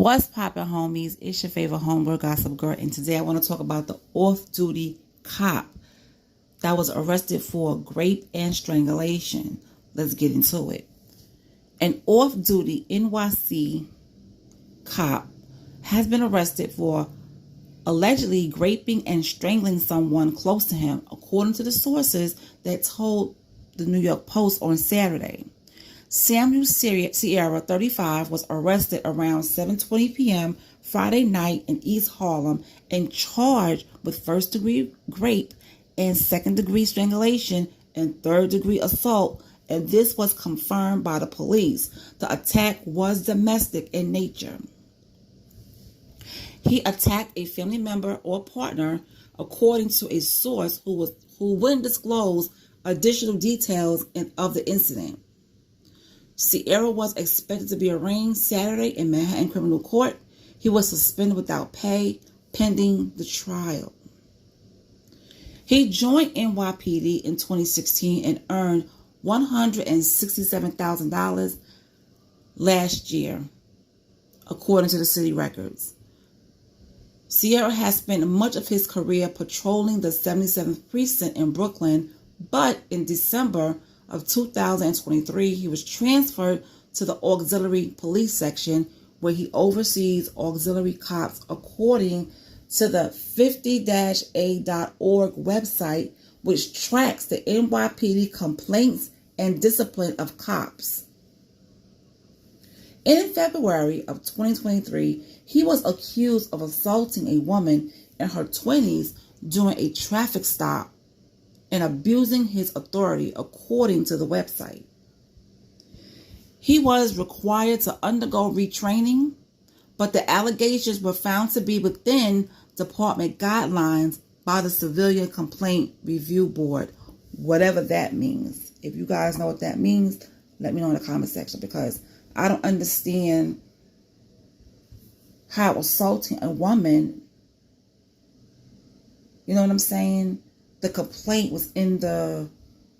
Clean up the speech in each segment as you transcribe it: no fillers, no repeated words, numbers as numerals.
What's poppin', homies? It's your favorite homegirl, Gossip Girl, and today I want to talk about the off-duty cop that was arrested for rape and strangulation. Let's get into it. An off-duty NYC cop has been arrested for allegedly raping and strangling someone close to him, according to the sources that told the New York Post on Saturday. Samuel Sierra, 35, was arrested around 7:20 p.m. Friday night in East Harlem and charged with first-degree rape and second-degree strangulation and third-degree assault, and this was confirmed by the police. The attack was domestic in nature. He attacked a family member or partner, according to a source who wouldn't disclose additional details of the incident. Sierra was expected to be arraigned Saturday in Manhattan Criminal Court. He was suspended without pay pending the trial. He joined NYPD in 2016 and earned $167,000 last year, according to the city records. Sierra has spent much of his career patrolling the 77th Precinct in Brooklyn, but in December of 2023, he was transferred to the Auxiliary Police Section, where he oversees auxiliary cops, according to the 50-A.org website, which tracks the NYPD complaints and discipline of cops. In February of 2023, he was accused of assaulting a woman in her 20s during a traffic stop and abusing his authority, according to the website. He was required to undergo retraining, but the allegations were found to be within department guidelines by the Civilian Complaint Review Board, whatever that means. If you guys know what that means, let me know in the comment section, because I don't understand how assaulting a woman, you know what I'm saying? The complaint was in the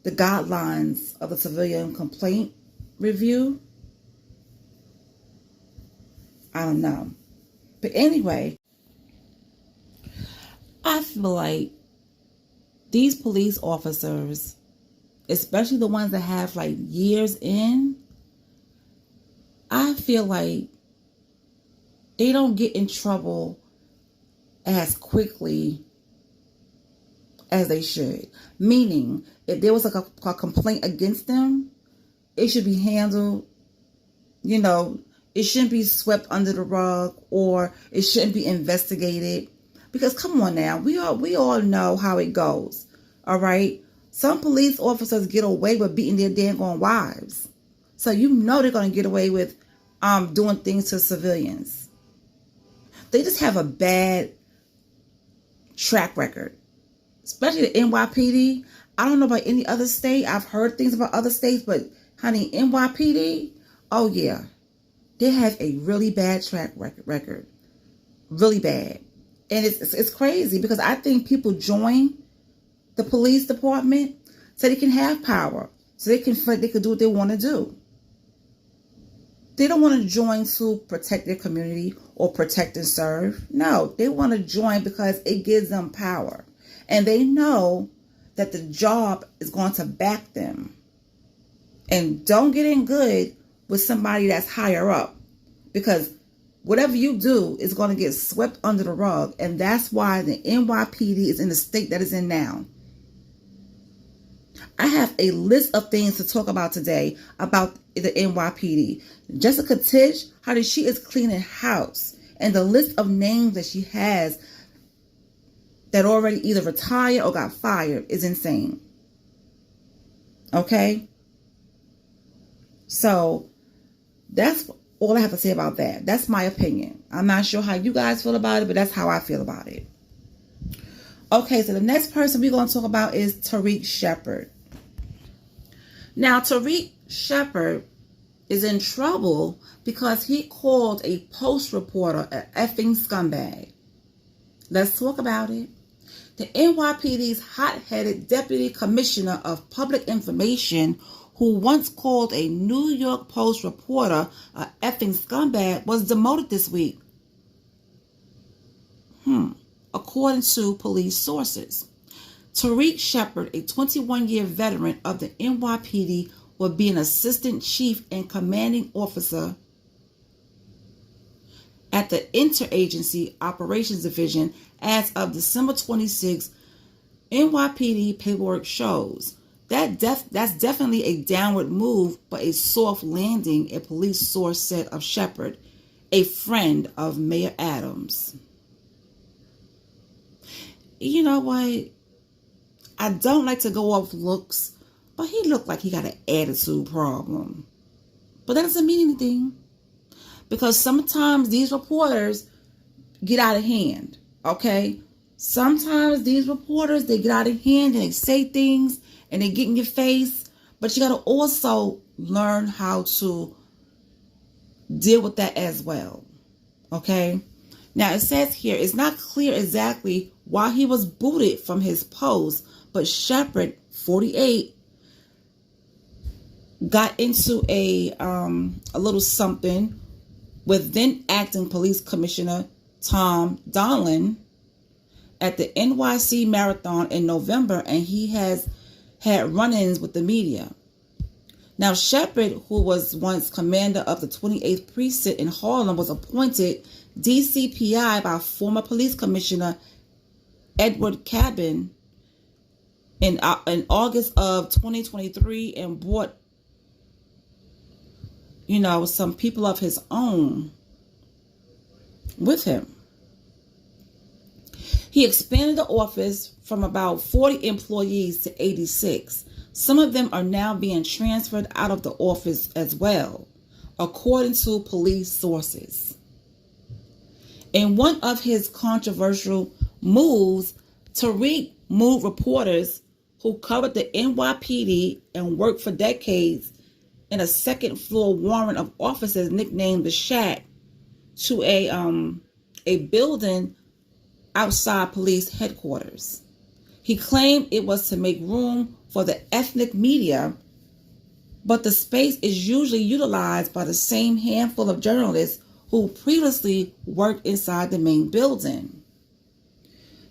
guidelines of the Civilian Complaint Review. I don't know. But anyway, I feel like these police officers, especially the ones that have like years in, I feel like they don't get in trouble as quickly as they should. Meaning, if there was like a complaint against them, it should be handled, it shouldn't be swept under the rug, or it shouldn't be investigated. Because come on now, we all know how it goes. All right? Some police officers get away with beating their daggone wives. So they're going to get away with doing things to civilians. They just have a bad track record. Especially the NYPD. I don't know about any other state. I've heard things about other states, but honey, NYPD, oh yeah. They have a really bad track record. Really bad. And it's crazy, because I think people join the police department so they can have power. So they can do what they want to do. They don't want to join to protect their community or protect and serve. No, they want to join because it gives them power. And they know that the job is going to back them. And don't get in good with somebody that's higher up, because whatever you do is going to get swept under the rug. And that's why the NYPD is in the state that it's in now. I have a list of things to talk about today about the NYPD. Jessica Tisch, how she is cleaning house, and the list of names that she has that already either retired or got fired is insane. Okay? So, that's all I have to say about that. That's my opinion. I'm not sure how you guys feel about it, but that's how I feel about it. Okay, so the next person we're going to talk about is Tarik Sheppard. Now, Tarik Sheppard is in trouble because he called a Post reporter an effing scumbag. Let's talk about it. The NYPD's hot-headed Deputy Commissioner of Public Information who once called a New York Post reporter a effing scumbag, was demoted this week. According to police sources. Tarik Sheppard, a 21-year veteran of the NYPD, will be an assistant chief and commanding officer at the Interagency Operations Division as of December 26. NYPD paperwork shows. That's definitely a downward move, but a soft landing, a police source said of Sheppard, a friend of Mayor Adams. You know what? I don't like to go off looks, but he looked like he got an attitude problem. But that doesn't mean anything, because sometimes these reporters get out of hand, okay? Sometimes these reporters, they get out of hand and they say things and they get in your face, but you got to also learn how to deal with that as well, okay? Now, it says here, it's not clear exactly why he was booted from his post, but Sheppard, 48, got into a little something with then acting police commissioner Tom Donlin at the NYC Marathon in November, and he has had run-ins with the media. Now, Sheppard, who was once commander of the 28th Precinct in Harlem, was appointed DCPI by former police commissioner Edward Cabin in August of 2023 and brought, some people of his own with him. He expanded the office from about 40 employees to 86. Some of them are now being transferred out of the office as well, according to police sources. In one of his controversial moves, Tarik moved reporters who covered the NYPD and worked for decades in a second-floor warren of offices nicknamed the Shack to a building outside police headquarters. He claimed it was to make room for the ethnic media, but the space is usually utilized by the same handful of journalists who previously worked inside the main building.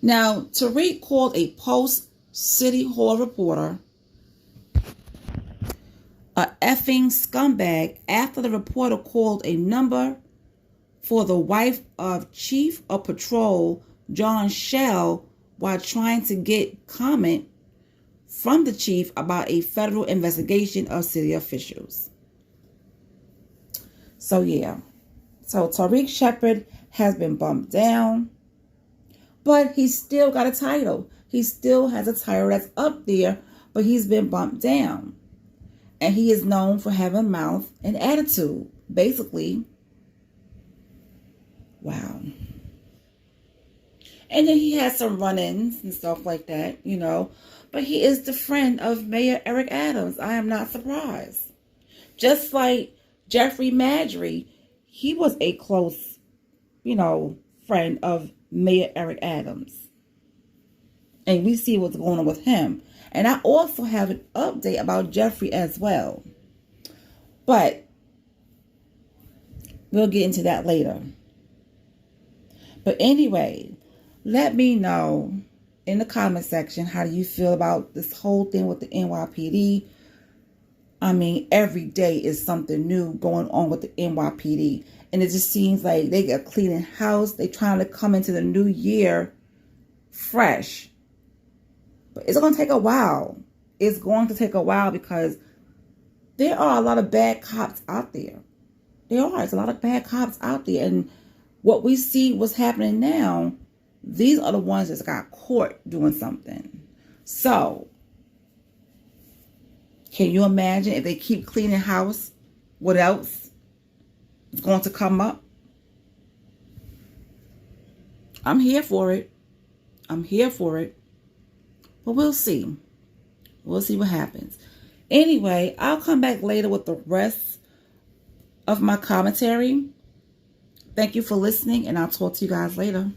Now, Tarik called a Post City Hall reporter a effing scumbag after the reporter called a number for the wife of Chief of Patrol John Shell while trying to get comment from the chief about a federal investigation of city officials. So Tarik Sheppard has been bumped down, but he's still got a title. He still has a title that's up there, but he's been bumped down. And he is known for having mouth and attitude, basically. Wow. And then he has some run-ins and stuff like that, But he is the friend of Mayor Eric Adams. I am not surprised. Just like Jeffrey Madry, he was a close, friend of Mayor Eric Adams. And we see what's going on with him. And I also have an update about Jeffrey as well. But we'll get into that later. But anyway, let me know in the comment section, how do you feel about this whole thing with the NYPD? I mean, every day is something new going on with the NYPD. And it just seems like they are cleaning house. They're trying to come into the new year fresh. But it's going to take a while. It's going to take a while because there are a lot of bad cops out there. There's a lot of bad cops out there. And what we see what's happening now, these are the ones that got caught doing something. So, can you imagine if they keep cleaning house? What else is going to come up? I'm here for it. But we'll see. We'll see what happens. Anyway, I'll come back later with the rest of my commentary. Thank you for listening, and I'll talk to you guys later.